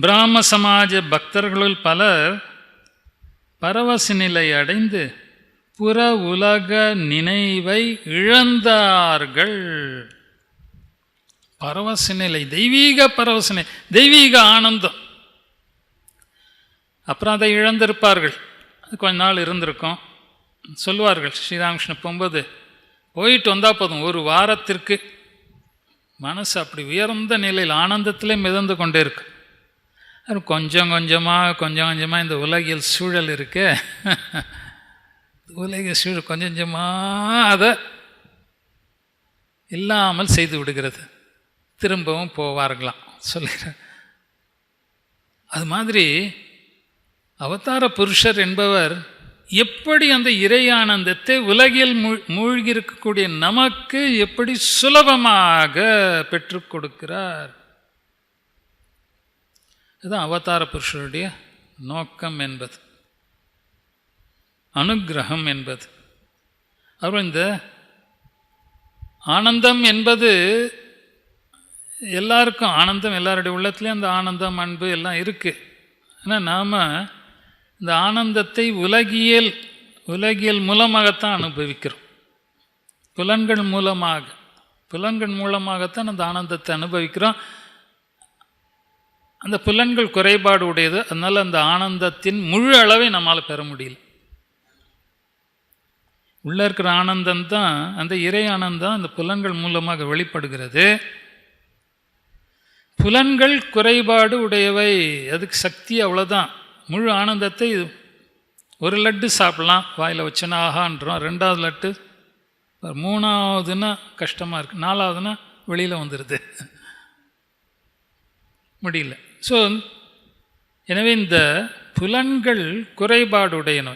பிராம சமாஜ பக்தர்களுள் பலர் பரவச நிலை அடைந்து புற உலக நினைவை இழந்தார்கள். பரவச நிலை, தெய்வீக பரவச நிலை, தெய்வீக ஆனந்தம். அப்புறம் அதை இழந்திருப்பார்கள். அது கொஞ்ச நாள் இருந்திருக்கும். சொல்லுவார்கள், ஸ்ரீராமகிருஷ்ண போகும்போது போயிட்டு வந்தால் போதும், ஒரு வாரத்திற்கு மனசு அப்படி உயர்ந்த நிலையில் ஆனந்தத்திலே மிதந்து கொண்டே இருக்கு. அது கொஞ்சம் கொஞ்சமாக இந்த உலகியல் சூழல் இருக்கு, உலக சூழல் கொஞ்சம் கொஞ்சமாக அதை இல்லாமல் செய்து விடுகிறது. திரும்பவும் போவார்களாம் சொல்லுகிறேன். அது மாதிரி அவதார புருஷர் என்பவர் எப்படி அந்த இறை ஆனந்தத்தை உலகில் மூழ்கி இருக்கக்கூடிய நமக்கு எப்படி சுலபமாக பெற்றுக் கொடுக்கிறார். இதுதான் அவதார புருஷருடைய நோக்கம் என்பது, அனுக்கிரகம் என்பது. அப்புறம் இந்த ஆனந்தம் என்பது எல்லாருக்கும், ஆனந்தம் எல்லாருடைய உள்ளத்துலேயும் அந்த ஆனந்தம் அன்பு எல்லாம் இருக்குது. ஆனால் நாம் இந்த ஆனந்தத்தை உலகியல் மூலமாகத்தான் அனுபவிக்கிறோம். புலன்கள் மூலமாகத்தான் அந்த ஆனந்தத்தை அனுபவிக்கிறோம். அந்த புலன்கள் குறைபாடு உடையது. அதனால் அந்த ஆனந்தத்தின் முழு அளவை நம்மால் பெற முடியல. உள்ளே இருக்கிற ஆனந்தம் தான், அந்த இறை ஆனந்தம் அந்த புலன்கள் மூலமாக வெளிப்படுகிறது. புலன்கள் குறைபாடு உடையவை, அதுக்கு சக்தி அவ்வளோதான். முழு ஆனந்தத்தை ஒரு லட்டு சாப்பிட்லாம், வாயில் வச்சோன்னா ஆகான்றோம். 2வது லட்டு, 3ஆவதுன்னா கஷ்டமாக இருக்குது, 4ஆவதுன்னா வெளியில் வந்துடுது, முடியல. ஸோ எனவே இந்த புலன்கள் குறைபாடு உடையன.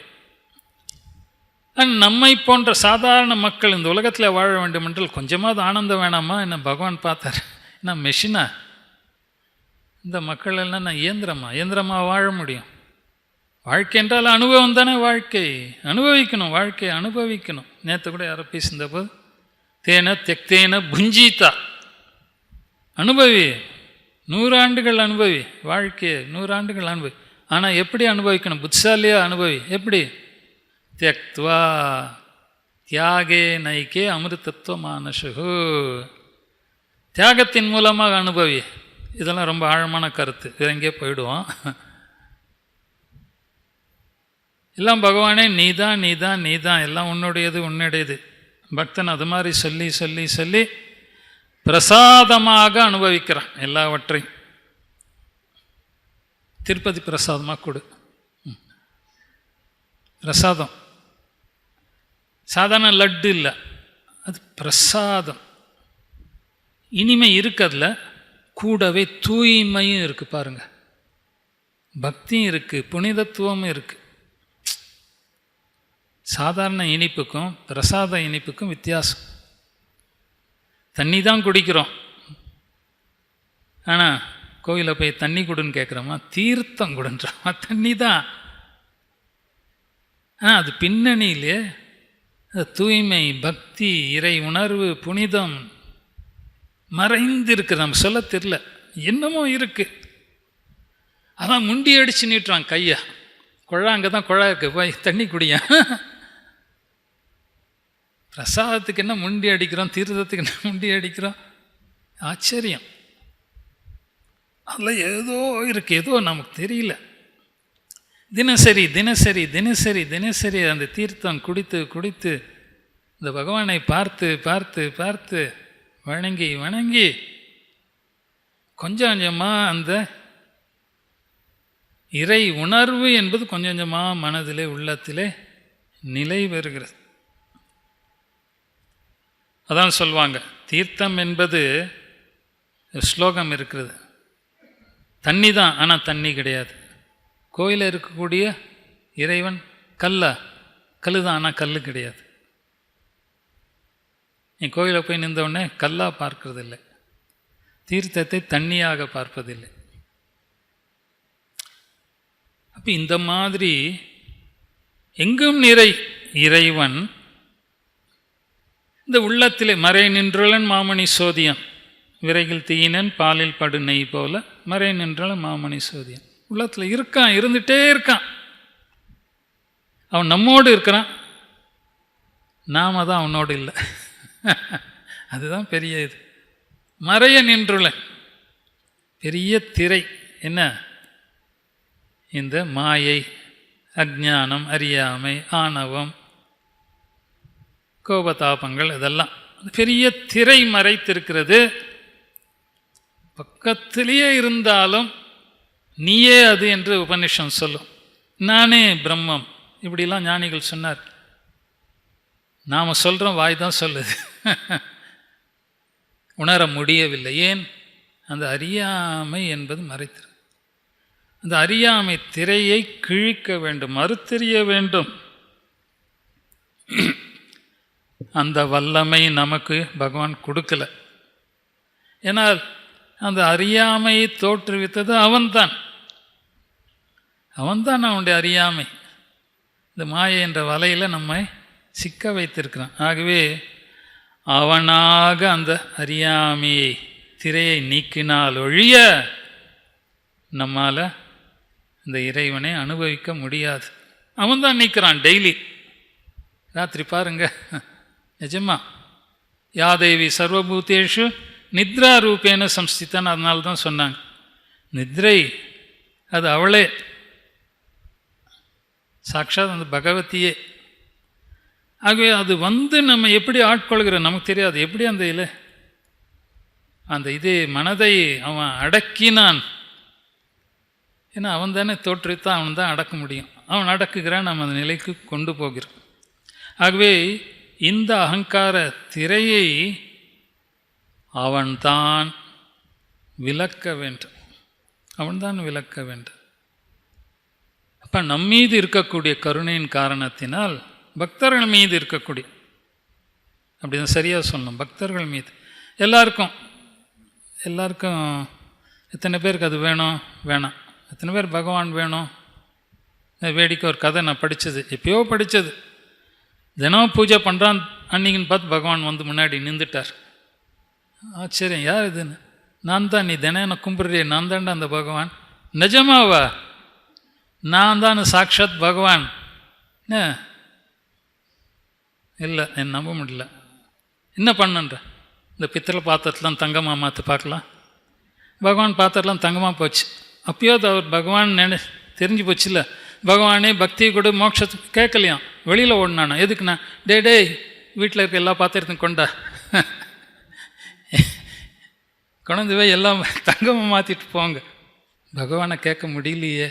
நம்மை போன்ற சாதாரண மக்கள் இந்த உலகத்தில் வாழ வேண்டும் என்றால் கொஞ்சமாவது ஆனந்தம் வேணாமா? என்ன பகவான் பார்த்தார், என்ன மெஷினா? இந்த மக்கள் எல்லாம் நான் இயந்திரமா வாழ முடியும்? வாழ்க்கை என்றால் அனுபவம் தானே. வாழ்க்கையை அனுபவிக்கணும். நேற்று கூட யாரோ பேசியிருந்த போது, தெக்தேன புஞ்சித்தா, அனுபவி, 100 ஆண்டுகள் அனுபவி, வாழ்க்கையை 100 ஆண்டுகள் அனுபவி. ஆனால் எப்படி அனுபவிக்கணும்? புத்திசாலியாக அனுபவி. எப்படி? தியக்த்வா தியாகே நைக்கே அமிர்தத்துவ மானசு, தியாகத்தின் மூலமாக அனுபவி. இதெல்லாம் ரொம்ப ஆழமான கருத்து, இது எங்கே போயிடுவோம். எல்லாம் பகவானே நீதான், எல்லாம் உன்னுடையது. பக்தன் அது மாதிரி சொல்லி பிரசாதமாக அனுபவிக்கிறான் எல்லாவற்றையும். திருப்பதி பிரசாதமாக கொடு. பிரசாதம் சாதாரண லட்டு இல்லை, அது பிரசாதம். இனிமை இருக்கிறதுல கூடவே தூய்மையும் இருக்குது. பாருங்கள், பக்தியும் இருக்குது, புனிதத்துவமும் இருக்குது. சாதாரண இனிப்புக்கும் பிரசாத இனிப்புக்கும் வித்தியாசம். தண்ணி தான் குடிக்கிறோம், ஆனால் கோயிலில் போய் தண்ணி கொடுன்னு கேட்குறோமா? தீர்த்தம் கொடுன்றோமா? தண்ணி தான். அது பின்னணியிலே தூய்மை, பக்தி, இறை உணர்வு, புனிதம் மறைந்து இருக்குது. நம்ம சொல்ல தெரியல, என்னமோ இருக்குது. அதான் முண்டி அடித்து நீட்டுறான் கையை. அங்கே தான் குழா இருக்குது, போய் தண்ணி குடியா. பிரசாதத்துக்கு என்ன முண்டி அடிக்கிறோம், தீர்த்தத்துக்கு என்ன முண்டி அடிக்கிறோம்? ஆச்சரியம். அதில் ஏதோ இருக்குது, ஏதோ நமக்கு தெரியல. தினசரி அந்த தீர்த்தம் குடித்து இந்த பகவானை பார்த்து வணங்கி கொஞ்சம் கொஞ்சமாக அந்த இறை உணர்வு என்பது கொஞ்சம் கொஞ்சமாக மனதிலே உள்ளத்திலே நிலை பெறுகிறது. அதான் சொல்லுவாங்க, தீர்த்தம் என்பது ஸ்லோகம் இருக்கிறது, தண்ணி தான், ஆனால் தண்ணி கிடையாது. கோயிலில் இருக்கக்கூடிய இறைவன் கல் தான், ஆனால் கல் கிடையாது. நீ கோயிலில் போய் நின்றவுடனே கல்லாக பார்க்கறதில்லை, தீர்த்தத்தை தண்ணியாக பார்ப்பதில்லை. அப்போ இந்த மாதிரி எங்கும் நிறை இறைவன் இந்த உள்ளத்திலே மறை நின்றுளன் மாமணி சோதியம், விரைகில் தீயினன் பாலில் படு நெய் போல மறை நின்றாலும் மாமணி சோதியன். உள்ளத்தில் இருக்கான், இருந்துகிட்டே இருக்கான். அவன் நம்மோடு இருக்கிறான், நாம தான் அவனோடு இல்லை. அதுதான் பெரிய இது. மறைய நின்றுள்ள பெரிய திரை என்ன? இந்த மாயை, அஜ்ஞானம், அறியாமை, ஆணவம், கோபதாபங்கள், இதெல்லாம் பெரிய திரை மறைத்திருக்கிறது. பக்கத்திலேயே இருந்தாலும் நீயே அது என்று உபநிஷம் சொல்லும். நானே பிரம்மம், இப்படிலாம் ஞானிகள் சொன்னார். நாம் சொல்கிறோம், வாய் தான் சொல்லுது, உணர முடியவில்லை. ஏன்? அந்த அறியாமை என்பது மறைத்திரு. அந்த அறியாமை திரையை கிழிக்க வேண்டும், மறுத்தெறிய வேண்டும். அந்த வல்லமை நமக்கு பகவான் கொடுக்கல. ஏன்னால் அந்த அறியாமையை தோற்றுவித்தது அவன்தான். அவனுடைய அறியாமை இந்த மாயை என்ற வலையில் நம்மை சிக்க வைத்திருக்கிறான். ஆகவே அவனாக அந்த அறியாமையை திரையை நீக்கினால் ஒழிய நம்மால் இந்த இறைவனை அனுபவிக்க முடியாது. அவன்தான் நீக்கிறான் டெய்லி. ராத்திரி பாருங்க, நிஜமா யாதேவி சர்வபூதேஷு நித்ரா ரூபேன சம்ஸ்திதான். அதனால தான் சொன்னாங்க நித்ரை அது அவளே, சாட்சாத் அந்த பகவதியே. ஆகவே அது நம்ம எப்படி ஆட்கொள்கிறோம் நமக்கு தெரியாது. எப்படி அந்த இதே மனதை அவன் அடக்கினான். ஏன்னா அவன் தானே தோற்றுவித்தான், அவன் தான் அடக்க முடியும். அவன் அடக்குகிறான், நம்ம அந்த நிலைக்கு கொண்டு போகிறோம். ஆகவே இந்த அகங்கார திரையை அவன்தான் விலக்க வேண்டும். அவன்தான் விலக்க வேண்டும். அப்போ நம்மீது இருக்கக்கூடிய கருணையின் காரணத்தினால் பக்தர்கள் மீது இருக்கக்கூடிய, அப்படி தான் சரியாக சொல்லணும், பக்தர்கள் மீது எல்லாருக்கும் எத்தனை பேருக்கு அது வேணும்? வேணாம். எத்தனை பேர் பகவான் வேணும்? வேடிக்கை ஒரு கதை நான் படித்தது, எப்பயோ படித்தது. தினம் பூஜை பண்ணுறான், அன்னைக்குன்னு பார்த்து பகவான் வந்து முன்னாடி நின்றுட்டார். ஆச்சரியம், யார் இதுன்னு. நான் தான். நீ தினம் என்ன கும்பிட்றிய, நான் தான்டா அந்த பகவான். நிஜமாவா? நான் தான் சாக்ஷாத் பகவான். இல்லை, என் நம்ப முடியல. என்ன பண்ணுன்ற? இந்த பித்தளை பாத்திரத்தெலாம் தங்கமாக மாற்ற பார்க்கலாம். பகவான் பாத்திரலாம் தங்கமாக போச்சு. அப்பயோ அவர் பகவான் தெரிஞ்சு போச்சுல்ல. பகவானே பக்தியை கூட மோட்சத்துக்கு கேட்கலையாம். வெளியில் ஓடினானா. எதுக்குண்ணா? டேய் வீட்டில் இருக்க எல்லா பாத்திரத்தையும் கொண்டா, கொண்டு போய் எல்லாம் தங்கமாக மாற்றிட்டு போங்க. பகவானை கேட்க முடியலையே,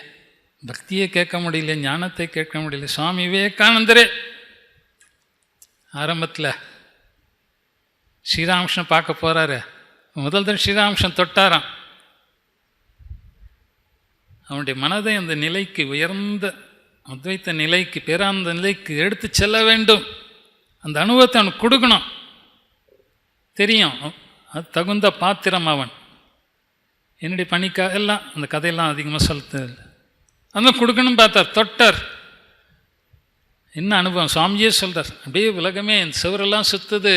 பக்தியை கேட்க முடியல, ஞானத்தை கேட்க முடியல. சுவாமி விவேகானந்தரே ஆரம்பத்தில் ஸ்ரீராமகிருஷ்ணன் பார்க்க போகிறாரு. முதல் தடவை ஸ்ரீராமகிருஷ்ணன் தொட்டாராம். அவனுடைய மனதை அந்த நிலைக்கு, உயர்ந்த அத்வைத்த நிலைக்கு, பேராந்த நிலைக்கு எடுத்து செல்ல வேண்டும். அந்த அனுபவத்தை அவனுக்கு கொடுக்கணும். தெரியும், அது தகுந்த பாத்திரம் அவன். என்னுடைய பணிக்காக எல்லாம் அந்த கதையெல்லாம் அதிகமாக சொல்லுது. அதெல்லாம் கொடுக்கணும்னு பார்த்தார், தொட்டார். என்ன அனுபவம்? சுவாமியே சொல்கிறார், அப்படியே உலகமே இந்த சுவரெல்லாம் சுற்றுது,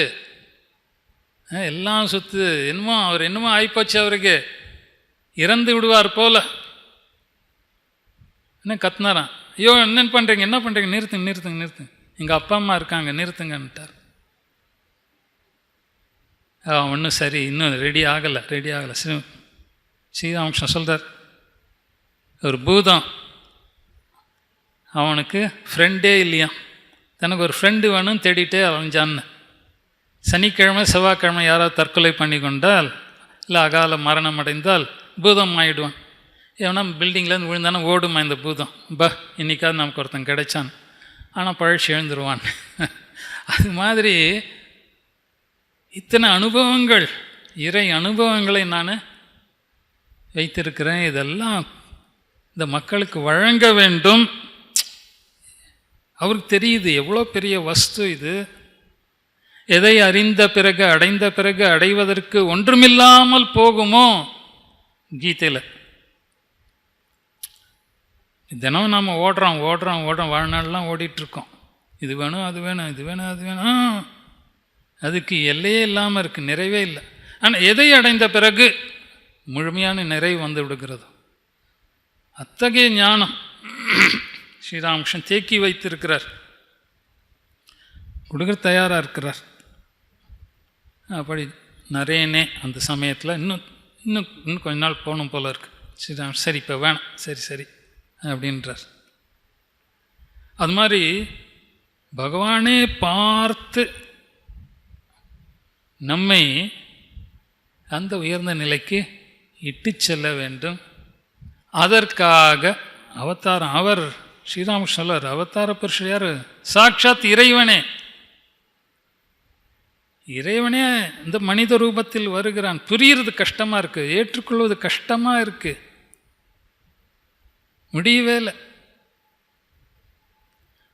எல்லாம் சுற்றுது. என்னமோ ஆகிப்போச்சு, அவருக்கு இறந்து விடுவார் போல. என்ன கத்துனாரான், ஐயோ என்னென்னு பண்ணுறீங்க, என்ன பண்ணுறீங்க, நிறுத்துங்க, எங்கள் அப்பா அம்மா இருக்காங்க, நிறுத்துங்கன்ட்டார். ஒன்றும் சரி, இன்னும் ரெடி ஆகலை. ஸ்ரீராமகிருஷ்ணன் சொல்கிறார், ஒரு பூதம் அவனுக்கு ஃப்ரெண்டே இல்லையா, தனக்கு ஒரு ஃப்ரெண்டு வேணும்னு தேடிட்டே அலைஞ்சான்னு. சனிக்கிழமை செவ்வாய்க்கிழமை யாராவது தற்கொலை பண்ணி கொண்டால், இல்லை அகால மரணம் அடைந்தால் பூதம் ஆகிடுவான். ஏன்னா பில்டிங்லேருந்து விழுந்தானே ஓடுமா இந்த பூதம். இன்னைக்காவது நமக்கு ஒருத்தன் கிடைச்சான். ஆனால் பழச்சி எழுந்துருவான். அது மாதிரி இத்தனை அனுபவங்கள், இறை அனுபவங்களை நான் வைத்திருக்கிறேன். இதெல்லாம் இந்த மக்களுக்கு வழங்க வேண்டும். அவருக்கு தெரியுது எவ்வளோ பெரிய வஸ்து இது. எதை அறிந்த பிறகு, அடைந்த பிறகு அடைவதற்கு ஒன்றுமில்லாமல் போகுமோ. கீதையில் தினம் நாம் ஓடுறோம் வாழ்நாள்லாம் ஓடிட்டுருக்கோம். இது வேணும், அது வேணும், இது வேணும், அது வேணும். அதுக்கு எல்லையே இல்லாமல் இருக்குது, நிறைவே இல்லை. ஆனால் எதை அடைந்த பிறகு முழுமையான நிறைவு வந்து விடுகிறது. அத்தகைய ஞானம் ஸ்ரீராமகிருஷ்ணன் தேக்கி வைத்திருக்கிறார், கொடுக்க தயாராக இருக்கிறார். அப்படி நரேனே அந்த சமயத்தில் இன்னும் கொஞ்ச நாள் போகணும் போல இருக்கு. ஸ்ரீராம் சரி இப்போ வேணாம், சரி அப்படின்றார். அது மாதிரி பகவானே பார்த்து நம்மை அந்த உயர்ந்த நிலைக்கு இட்டு செல்ல வேண்டும். அதற்காக அவதாரம். அவர் ஸ்ரீராமகிருஷ்ணர் அவதார புருஷர் யார்? சாட்சாத் இறைவனே. இறைவனே இந்த மனித ரூபத்தில் வருகிறான். புரிகிறது கஷ்டமாக இருக்குது, ஏற்றுக்கொள்வது கஷ்டமாக இருக்குது, முடியவே இல்லை.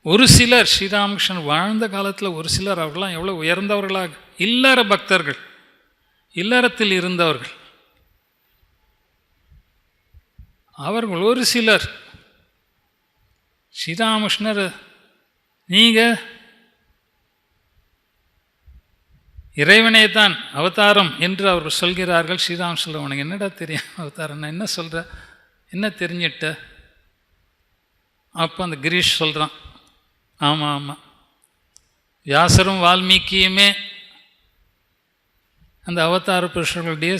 ஒரு சிலர் ஸ்ரீராமகிருஷ்ணன் வாழ்ந்த காலத்தில் ஒரு சிலர் அவர்களாம் எவ்வளோ உயர்ந்தவர்களாக, இல்லற பக்தர்கள், இல்லறத்தில் இருந்தவர்கள், அவர்கள் ஒரு சிலர் ஸ்ரீராமகிருஷ்ணர் நீங்கள் இறைவனே தான் அவதாரம் என்று அவர்கள் சொல்கிறார்கள். ஸ்ரீராம் சொல்ல, உனக்கு என்னடா தெரியும் அவதாரம், நான் என்ன சொல்கிற, என்ன தெரிஞ்சிட்ட? அப்போ அந்த கிரீஷ் சொல்கிறான், ஆமாம் வியாசரும் வால்மீகியுமே அந்த அவதார புருஷர்களுடைய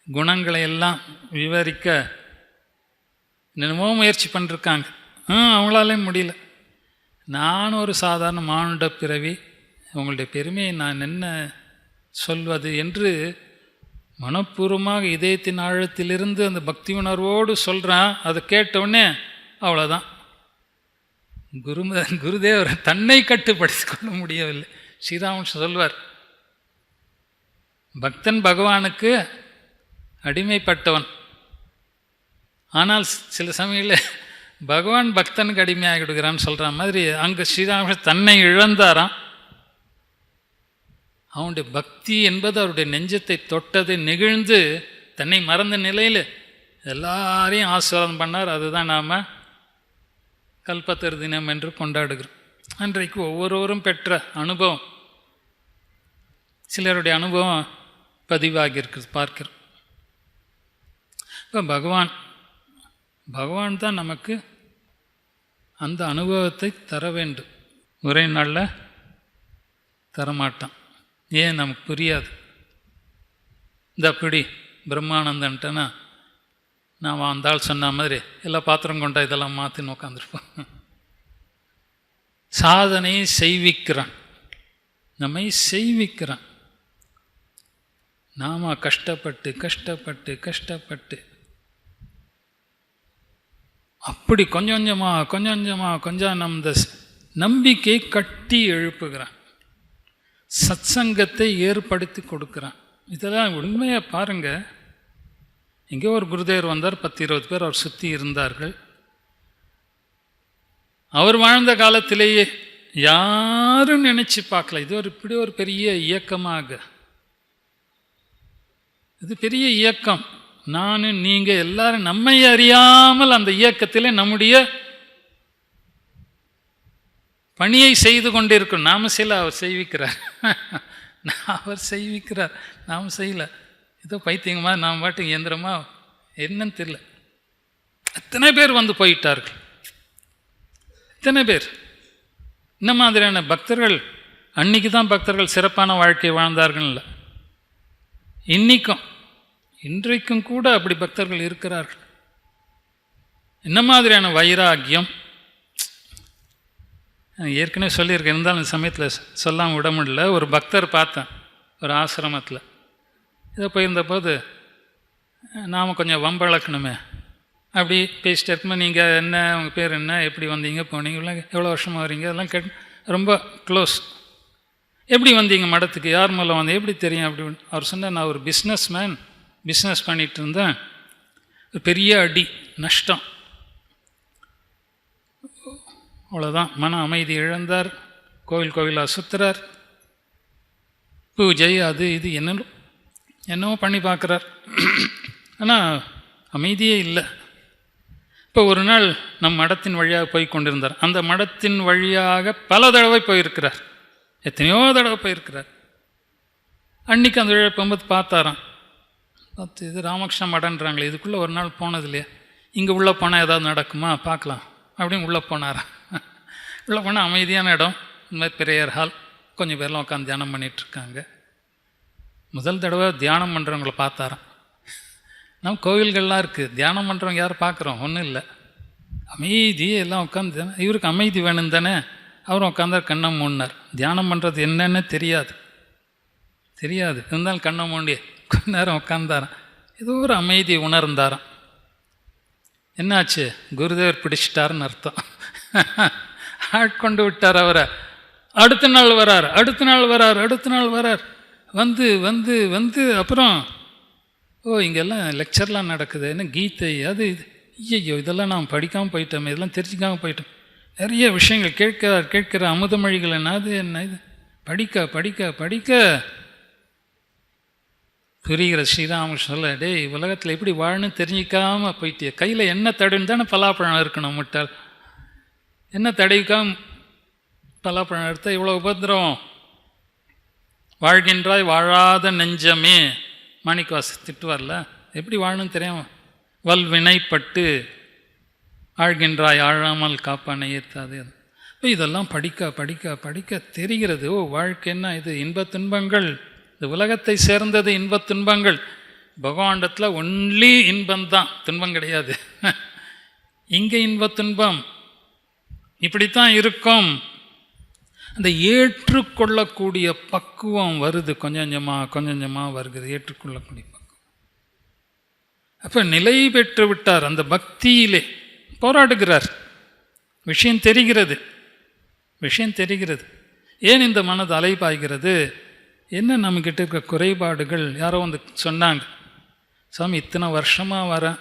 குணங்களை எல்லாம் விவரிக்க என்னமோ முயற்சி பண்ணிருக்காங்க. அவங்களாலே முடியல. நான் ஒரு சாதாரண மானுட பிறவி, உங்களுடைய பெருமையை நான் என்ன சொல்வது என்று மனப்பூர்வமாக இதயத்தின் ஆழத்திலிருந்து அந்த பக்தி உணர்வோடு சொல்கிறான். அதை கேட்டவுடனே அவ்வளோதான், குருதேவர் தன்னை கட்டுப்படுத்தி கொள்ள முடியவில்லை. ஸ்ரீராமகிருஷ்ணன் சொல்வார், பக்தன் பகவானுக்கு அடிமைப்பட்டவன், ஆனால் சில சமயங்களில் பகவான் பக்தனுக்கு அடிமையாகி விடுகிறான்னு சொல்கிற மாதிரி அங்கே ஸ்ரீராமகிருஷ்ணன் தன்னை இழந்தாராம். அவனுடைய பக்தி என்பது அவருடைய நெஞ்சத்தை தொட்டது, நெகிழ்ந்து தன்னை மறந்த நிலையில் எல்லாரையும் ஆசீர்வாதம் பண்ணார். அதுதான் நாம் கல்பத்தர் தினம் என்று கொண்டாடுகிறோம். அன்றைக்கு ஒவ்வொருவரும் பெற்ற அனுபவம், சிலருடைய அனுபவம் பதிவாகியிருக்கிறது பார்க்கிறோம். இப்போ பகவான் தான் நமக்கு அந்த அனுபவத்தை தர வேண்டும். ஒரே நாளில் தரமாட்டான். ஏன் நமக்கு புரியாது. இந்த அப்படி பிரம்மானந்தன்ட்டனா நான் வந்தால் சொன்ன மாதிரி எல்லா பாத்திரம் கொண்டா இதெல்லாம் மாற்றின்னு உட்காந்துருப்போம். சாதனை செய்விக்கிறான், நம்மை செய்விக்கிறான். நாம் கஷ்டப்பட்டு கஷ்டப்பட்டு கஷ்டப்பட்டு அப்படி கொஞ்சம் கொஞ்சம் நம்ம நம்பிக்கை கட்டி எழுப்புகிறான், சத்சங்கத்தை ஏற்படுத்தி கொடுக்குறான். இதெல்லாம் உண்மையாக பாருங்கள். எங்கேயோ ஒரு குருதேவர் வந்தார், 10-20 பேர் அவர் சுற்றி இருந்தார்கள். அவர் வாழ்ந்த காலத்திலேயே யாரும் நினச்சி பார்க்கல இது இப்படி ஒரு பெரிய இயக்கமாக. இது பெரிய இயக்கம். நான் நீங்கள் எல்லாரும் நம்மை அறியாமல் அந்த இயக்கத்தில் நம்முடைய பணியை செய்து கொண்டிருக்கோம். நாம் செய்யல, அவர் செய்விக்கிறார். அவர் செய்விக்கிறார், நாம் செய்யலை. ஏதோ பைத்தியமா நாம் பாட்டுக்கு இயந்திரமா என்னன்னு தெரியல. எத்தனை பேர் வந்து போயிட்டார்கள், எத்தனை பேர். இந்த மாதிரியான பக்தர்கள் அன்னைக்கு தான் பக்தர்கள் சிறப்பான வாழ்க்கை வாழ்ந்தார்கள் இல்லை, இன்றைக்கும் கூட அப்படி பக்தர்கள் இருக்கிறார்கள். என்ன மாதிரியான வைராக்கியம். ஏற்கனவே சொல்லியிருக்கேன், இருந்தாலும் இந்த சமயத்தில் சொல்லாமல் விட முடியல. ஒரு பக்தர் பார்த்தேன் ஒரு ஆசிரமத்தில். இதை போயிருந்தபோது நாம் கொஞ்சம் வம்பளக்கணுமே, அப்படி பேசிட்டு இருக்கும்போது நீங்கள் என்ன, உங்கள் பேர் என்ன, எப்படி வந்தீங்க போனீங்க, எவ்வளோ வருஷமாக வரீங்க, அதெல்லாம் ரொம்ப க்ளோஸ். எப்படி வந்தீங்க மடத்துக்கு, யார் மூலம் வந்து எப்படி தெரியும் அப்படின்னு அவர் சொன்னார். நான் ஒரு பிஸ்னஸ் பண்ணிகிட்டு இருந்தேன், ஒரு பெரிய அடி நஷ்டம், அவ்வளோதான். மன அமைதி இழந்தார், கோவிலாக சுற்றுறார், பூஜை அது இது என்னவோ பண்ணி பார்க்குறார், ஆனால் அமைதியே இல்லை. இப்போ ஒரு நாள் நம் மடத்தின் வழியாக போய் கொண்டிருந்தார். அந்த மடத்தின் வழியாக பல தடவை போயிருக்கிறார், எத்தனையோ தடவை போயிருக்கிறார். அன்றைக்கி அந்த விழா போகும்போது பார்த்தாராம். பார்த்து இது ராமகிருஷ்ண மடன்றாங்களே, இதுக்குள்ளே ஒரு நாள் போனது இல்லையா, இங்கே உள்ளே போனால் ஏதாவது நடக்குமா பார்க்கலாம் அப்படின்னு உள்ளே போனாராம். உள்ளே போனால் அமைதியான இடம், இந்த மாதிரி பிரேயர் ஹால், கொஞ்சம் பேர்லாம் உட்காந்து தியானம் பண்ணிகிட்ருக்காங்க. முதல் தடவை தியானம் பண்ணுறவங்கள பார்த்தாராம். நம்ம கோவில்கள்லாம் இருக்குது, தியானம் பண்ணுறவங்க யாரும் பார்க்குறோம், ஒன்றும் இல்லை, அமைதியே எல்லாம் உட்காந்து. இவருக்கு அமைதி வேணும் தானே, அவரும் உட்காந்தார், கண்ணை மூடினார். தியானம் பண்ணுறது என்னன்னு தெரியாது இருந்தாலும் கண்ணை மூண்டிய கொஞ்ச நேரம் உட்காந்தாராம். ஏதோ ஒரு அமைதி உணர்ந்தாராம். என்னாச்சு, குருதேவர் பிடிச்சிட்டாருன்னு அர்த்தம். ஆட்கொண்டு விட்டார் அவரை. அடுத்த நாள் வரார். வந்து வந்து வந்து அப்புறம் இங்கெல்லாம் லெக்சர்லாம் நடக்குது, என்ன கீதை அது இது, ஐயோ இதெல்லாம் நான் படிக்காமல் போயிட்டோமே, இதெல்லாம் தெரிஞ்சிக்காமல் போயிட்டோம். நிறைய விஷயங்கள் கேட்கிற அமுதமொழிகள் என்ன அது என்ன இது, படிக்க புரிகிற ஸ்ரீராமகிருஷ்ணன் சொல்ல, டேய் உலகத்தில் எப்படி வாழணும்னு தெரிஞ்சிக்காமல் போயிட்டிய, கையில் என்ன தடுன்னு தானே பலாப்பழம் இருக்கணும், முட்டாள் என்ன தடைக்காம பலாப்பழம் எடுத்தால் இவ்வளோ உபத்திரம். வாழ்கின்றாய் வாழாத நெஞ்சமே, மாணிக்கவாச திட்டுவார்ல, எப்படி வாழணும்னு தெரியாம வல்வினைப்பட்டு ஆழ்கின்றாய் ஆழாமல் காப்பானை ஏற்றாது. இப்போ இதெல்லாம் படிக்க தெரிகிறது. வாழ்க்கைன்னா இது இன்பத் துன்பங்கள், இந்த உலகத்தை சேர்ந்தது இன்பத் துன்பங்கள். பகவானிடத்தில் ஒன்லி இன்பந்தான், துன்பம் கிடையாது. இங்கே இன்பத் துன்பம் இப்படித்தான் இருக்கும். அந்த ஏற்றுக்கொள்ளக்கூடிய பக்குவம் வருது, கொஞ்சம் கொஞ்சமாக வருகிறது ஏற்றுக்கொள்ளக்கூடிய பக்குவம். அப்போ நிலை பெற்று விட்டார். அந்த பக்தியிலே போராடுகிறார். விஷயம் தெரிகிறது. ஏன் இந்த மனது அலைபாய்கிறது, என்ன நம்மக்கிட்ட இருக்க குறைபாடுகள். யாரோ வந்து சொன்னாங்க, சாமி இத்தனை வருஷமாக வரேன்,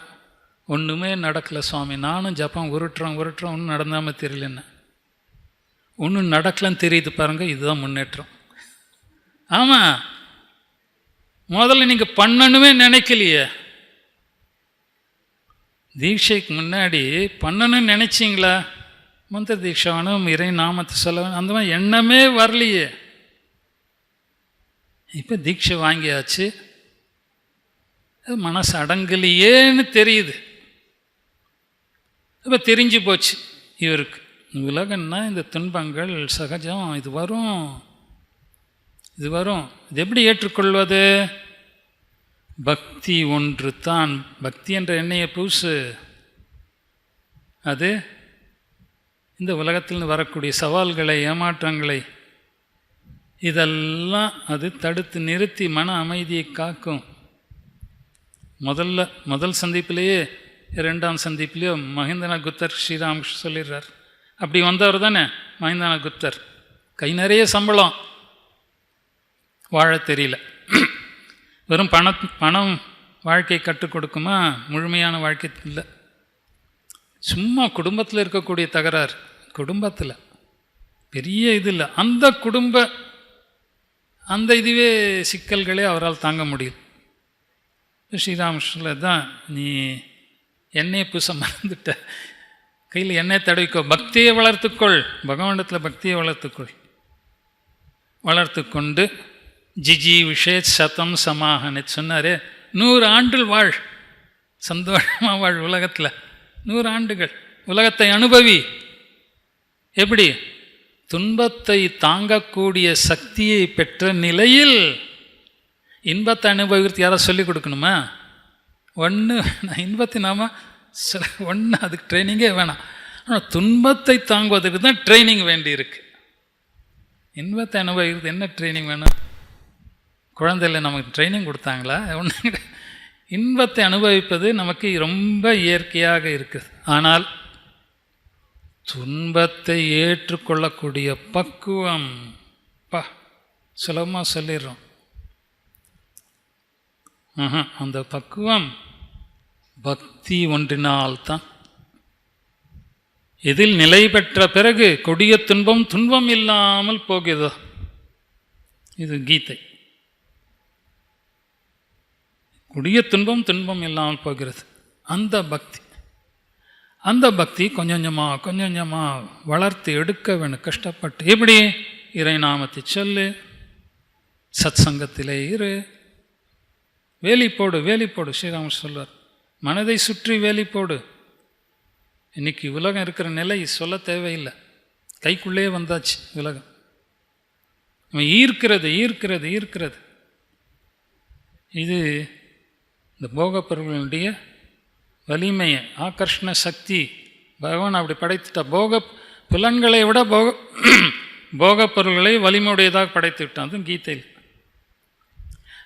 ஒன்றுமே நடக்கலை சுவாமி, நானும் ஜப்பம் உருட்டுறோம் ஒன்றும் நடந்தாமல் தெரியலன்னு. ஒன்றும் நடக்கலன்னு தெரியுது பாருங்கள், இதுதான் முன்னேற்றம். ஆமாம், முதல்ல நீங்கள் பண்ணணுமே நினைக்கலையே, தீட்சைக்கு முன்னாடி பண்ணணும்னு நினச்சிங்களா, மந்திர தீட்சை வேணும், இறை நாமத்தை சொல்ல வேணும், அந்த மாதிரி எண்ணமே வரலையே. இப்போ தீட்சை வாங்கியாச்சு, மனசு அடங்கலையேன்னு தெரியுது. இப்போ தெரிஞ்சு போச்சு இவருக்கு, உலகன்னா இந்த துன்பங்கள் சகஜம், இது வரும். இது எப்படி ஏற்றுக்கொள்வது? பக்தி ஒன்று தான். பக்தி என்ற எண்ணெயை பூசு. அது இந்த உலகத்தில் வரக்கூடிய சவால்களை, ஏமாற்றங்களை இதெல்லாம் அது தடுத்து நிறுத்தி மன அமைதியை காக்கும். முதல் சந்திப்பிலேயே, இரண்டாம் சந்திப்பிலேயோ மகேந்திரநாத் குப்தர் ஸ்ரீராமகிருஷ்ணன் சொல்லிடுறார். அப்படி வந்தவர் தானே மகேந்திரநாத் குப்தர். கை நிறைய சம்பளம், வாழ தெரியல. வெறும் பணம் வாழ்க்கை கற்றுக் கொடுக்குமா? முழுமையான வாழ்க்கை இல்லை. சும்மா குடும்பத்தில் இருக்கக்கூடிய தகராறு, குடும்பத்தில் பெரிய இது இல்லை, அந்த அந்த இதுவே சிக்கல்களே அவரால் தாங்க முடியல. ஸ்ரீராமகிருஷ்ணன் தான், நீ எண்ணெயை பூச மறந்துட்ட, கையில் எண்ணெய் தடவிக்கோ, பக்தியை வளர்த்துக்கொள், பகவானிடத்தில் பக்தியை வளர்த்து கொண்டு ஜிஜி விஷேத் சதம் சமாகன்னு சொன்னார். 100 ஆண்டுகள் வாழ், சந்தோஷமாக வாழ் உலகத்தில். 100 ஆண்டுகள் உலகத்தை அனுபவி. எப்படி? துன்பத்தை தாங்கக்கூடிய சக்தியை பெற்ற நிலையில் இன்பத்தை அனுபவிக்கிறது யாராவது சொல்லிக் கொடுக்கணுமா? இன்பத்தை நாம் அதுக்கு ட்ரைனிங்கே வேணாம். ஆனால் துன்பத்தை தாங்குவதற்கு தான் ட்ரைனிங் வேண்டி இருக்கு. இன்பத்தை அனுபவிக்கிறது என்ன ட்ரைனிங் வேணும்? குழந்தையில் நமக்கு ட்ரைனிங் கொடுத்தாங்களா? ஒன்று. இன்பத்தை அனுபவிப்பது நமக்கு ரொம்ப இயற்கையாக இருக்குது. ஆனால் துன்பத்தை ஏற்றுக்கொள்ளக்கூடிய பக்குவம் சுலபமாக சொல்லிடுறோம். அந்த பக்குவம் பக்தி ஒன்றினால்தான். இதில் நிலை பெற்ற பிறகு கொடிய துன்பம் இல்லாமல் போகிறதோ, இது கீதை. கொடிய துன்பம் இல்லாமல் போகிறது. அந்த பக்தி கொஞ்சம் கொஞ்சமாக வளர்த்து எடுக்க வேணும், கஷ்டப்பட்டு. எப்படி? இறை நாமத்தை சொல்லு, சத் சங்கத்திலே இரு. வேலி போடு ஸ்ரீராமன் சொல்வார். மனதை சுற்றி வேலி போடு. இன்னைக்கு உலகம் இருக்கிற நிலை சொல்ல தேவையில்லை, கைக்குள்ளே வந்தாச்சு உலகம். ஈர்க்கிறது. இது இந்த போகப்பொருளுடைய வலிமையை, ஆகர்ஷண சக்தி பகவான் அப்படி படைத்துட்டா. புலன்களை விட போகப் பொருள்களை வலிமையுடையதாக படைத்து விட்டான். அதுவும் கீதையில்.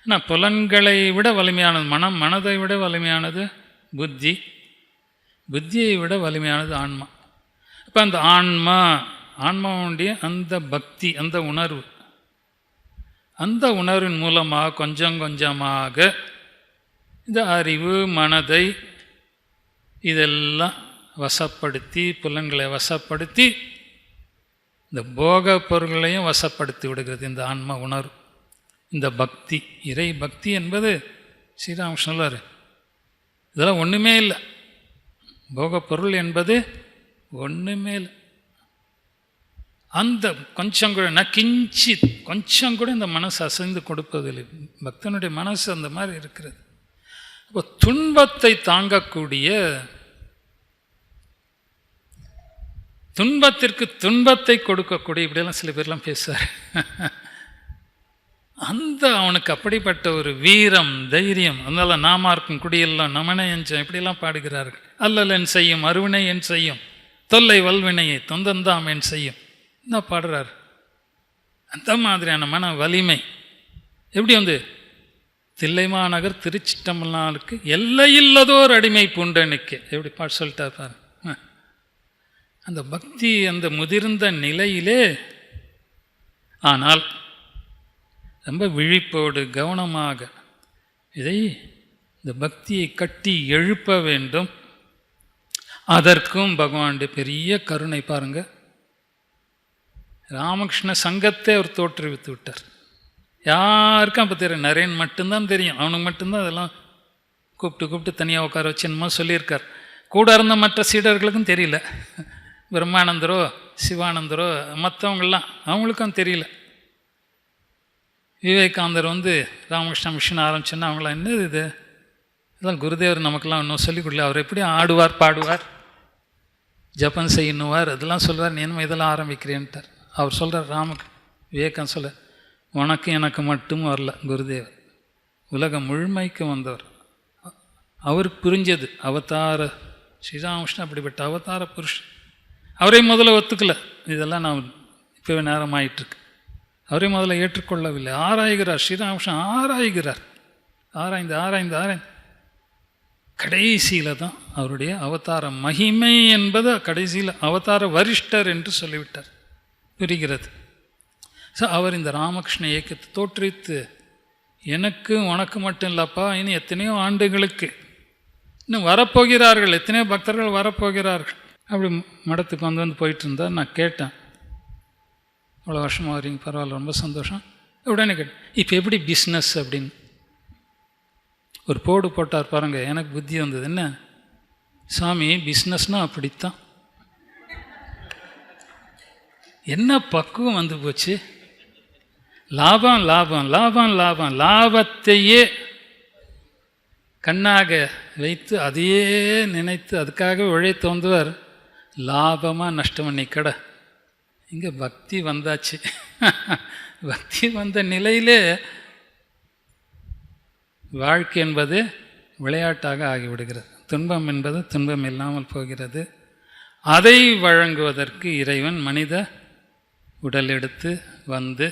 ஆனால் புலன்களை விட வலிமையானது மனம், மனதை விட வலிமையானது புத்தியை விட வலிமையானது ஆன்மா. இப்போ அந்த ஆன்மாவுடைய அந்த பக்தி, அந்த உணர்வின் மூலமாக கொஞ்சம் கொஞ்சமாக இந்த அறிவு, மனதை இதெல்லாம் வசப்படுத்தி, புலன்களை வசப்படுத்தி இந்த போக பொருள்களையும் வசப்படுத்தி விடுகிறது இந்த ஆன்ம உணர்வு. இந்த பக்தி, இறை பக்தி என்பது ஸ்ரீராமன் சொல்வார், இதெல்லாம் ஒன்றுமே இல்லை. போக பொருள் என்பது ஒன்றுமே இல்லை. அந்த கொஞ்சம் கூட கொஞ்சம் கூட இந்த மனசு அசைந்து கொடுப்பதில்லை. பக்தனுடைய மனசு அந்த மாதிரி இருக்கிறது. இப்போ துன்பத்தை தாங்கக்கூடிய, துன்பத்திற்கு துன்பத்தை கொடுக்கக்கூடிய, இப்படியெல்லாம் சில பேர்லாம் பேசுவார். அவனுக்கு அப்படிப்பட்ட ஒரு வீரம், தைரியம். அதனால நாமா இருக்கும் குடியெல்லாம் நமனை எஞ்சம் இப்படியெல்லாம் பாடுகிறார்கள். அல்லல் என் செய்யும், அருவினை என் செய்யும், தொல்லை வல்வினையை தொந்தந்தாம் என் செய்யும் என்ன பாடுறார். அந்த மாதிரியான மன வலிமை எப்படி தில்லைமாநகர் திருச்சிட்டம்பலனாருக்கு எல்லையில்லதோர் அடிமை பூண்டனுக்கு எப்படி பாட்டு சொல்லிட்டார் பாரு. அந்த பக்தி அந்த முதிர்ந்த நிலையிலே, ஆனால் ரொம்ப விழிப்போடு கவனமாக இந்த பக்தியை கட்டி எழுப்ப வேண்டும். அதற்கும் பகவானுடைய பெரிய கருணை பாருங்க. ராமகிருஷ்ண சங்கத்தை அவர் தோற்றுவித்து விட்டார். யாருக்கும் அப்போ தெரியும், நரேன் மட்டும்தான் தெரியும். அவனுக்கு மட்டும்தான் அதெல்லாம் கூப்பிட்டு தனியாக உட்கார வச்சு என்னமோ சொல்லியிருக்கார். கூட இருந்த மற்ற சீடர்களுக்கும் தெரியல. பிரம்மானந்தரோ சிவானந்தரோ மற்றவங்களாம் அவங்களுக்கும் தெரியல. விவேகானந்தர் ராமகிருஷ்ண மிஷன் ஆரம்பிச்சோன்னா அவங்களாம் என்னது இது, இதெல்லாம் குருதேவர் நமக்கெல்லாம் இன்னும் சொல்லிக் கொடுக்கல. அவர் எப்படி ஆடுவார், பாடுவார், ஜபம் செய்யணுவார், அதெல்லாம் சொல்வார். நீ என்ன இதெல்லாம் ஆரம்பிக்கிறேன்ட்டார். அவர் சொல்கிறார், விவேகானந்தர் சொல்ல, உனக்கு எனக்கு மட்டும் வரல குருதேவர், உலகம் முழுமைக்கு வந்தவர். அவருக்கு புரிஞ்சது அவதார ஸ்ரீராமகிருஷ்ணன் அப்படிப்பட்ட அவதார புருஷன். அவரே முதல்ல ஒத்துக்கலை, இதெல்லாம் நான் இப்போ நேரம் ஆயிட்டுருக்கு. அவரே முதல்ல ஏற்றுக்கொள்ளவில்லை. ஆராய்கிறார் ஸ்ரீராமகிருஷ்ணன், ஆராய்ந்து கடைசியில் தான் அவருடைய அவதார மகிமை என்பது கடைசியில் அவதார வரிஷ்டர் என்று சொல்லிவிட்டார். புரிகிறது. ஸோ அவர் இந்த ராமகிருஷ்ண இயக்கத்தை தோற்றுவித்து, எனக்கு உனக்கு மட்டும் இல்லைப்பா, இனி எத்தனையோ ஆண்டுகளுக்கு இன்னும் வரப்போகிறார்கள், எத்தனையோ பக்தர்கள் வரப்போகிறார்கள். அப்படி மடத்துக்கு வந்து போயிட்டு இருந்தார். நான் கேட்டேன், அவ்வளோ வருஷமாக வரீங்க, பரவாயில்ல, ரொம்ப சந்தோஷம். உடனே கேட்டேன், இப்போ எப்படி பிஸ்னஸ் அப்படின்னு ஒரு போடு போட்டார் பாருங்கள். எனக்கு புத்தி வந்தது, என்ன சாமி பிஸ்னஸ்னால் அப்படித்தான். என்ன பக்குவம் வந்து போச்சு. லாபம் லாபம் லாபம் லாபம், லாபத்தையே கண்ணாக வைத்து அதையே நினைத்து அதுக்காக உழைத்து வந்தவர் லாபமாக நஷ்டம் பண்ணி கடை. இங்கே பக்தி வந்தாச்சு. பக்தி வந்த நிலையிலே வாழ்க்கை என்பது விளையாட்டாக ஆகிவிடுகிறது. துன்பம் என்பது துன்பம் இல்லாமல் போகிறது. அதை வழங்குவதற்கு இறைவன் மனித உடல் எடுத்து வந்து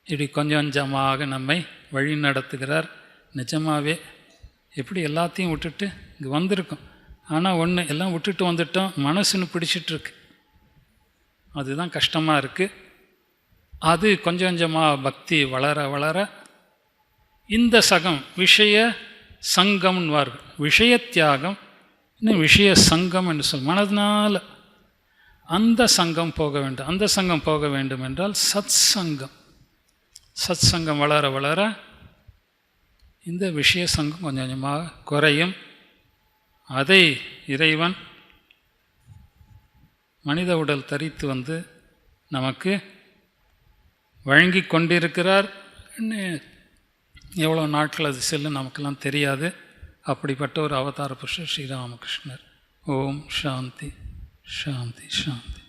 இப்படி கொஞ்சம் கொஞ்சமாக நம்மை வழி நடத்துகிறார். நிஜமாகவே எப்படி எல்லாத்தையும் விட்டுட்டு இங்கே வந்திருக்கோம். ஆனால் ஒன்று, எல்லாம் விட்டுட்டு வந்துட்டோம், மனசுன்னு பிடிச்சிட்ருக்கு. அதுதான் கஷ்டமாக இருக்குது. அது கொஞ்சம் கொஞ்சமாக பக்தி வளர வளர இந்த சகம் விஷய சங்கம்வார்கள். விஷய தியாகம், இன்னும் விஷய சங்கம் என்று மனதினால் அந்த சங்கம் போக வேண்டும். அந்த சங்கம் போக வேண்டும் என்றால் சத் சங்கம் வளர வளர இந்த விஷய சங்கம் கொஞ்சம் கொஞ்சமாக குறையும். அதை இறைவன் மனித உடல் தரித்து வந்து நமக்கு வழங்கி கொண்டிருக்கிறார். எவ்வளோ நாட்கள் அது செல்லும் நமக்கெல்லாம் தெரியாது. அப்படிப்பட்ட ஒரு அவதார புருஷர் ஸ்ரீராமகிருஷ்ணர். ஓம் சாந்தி சாந்தி சாந்தி.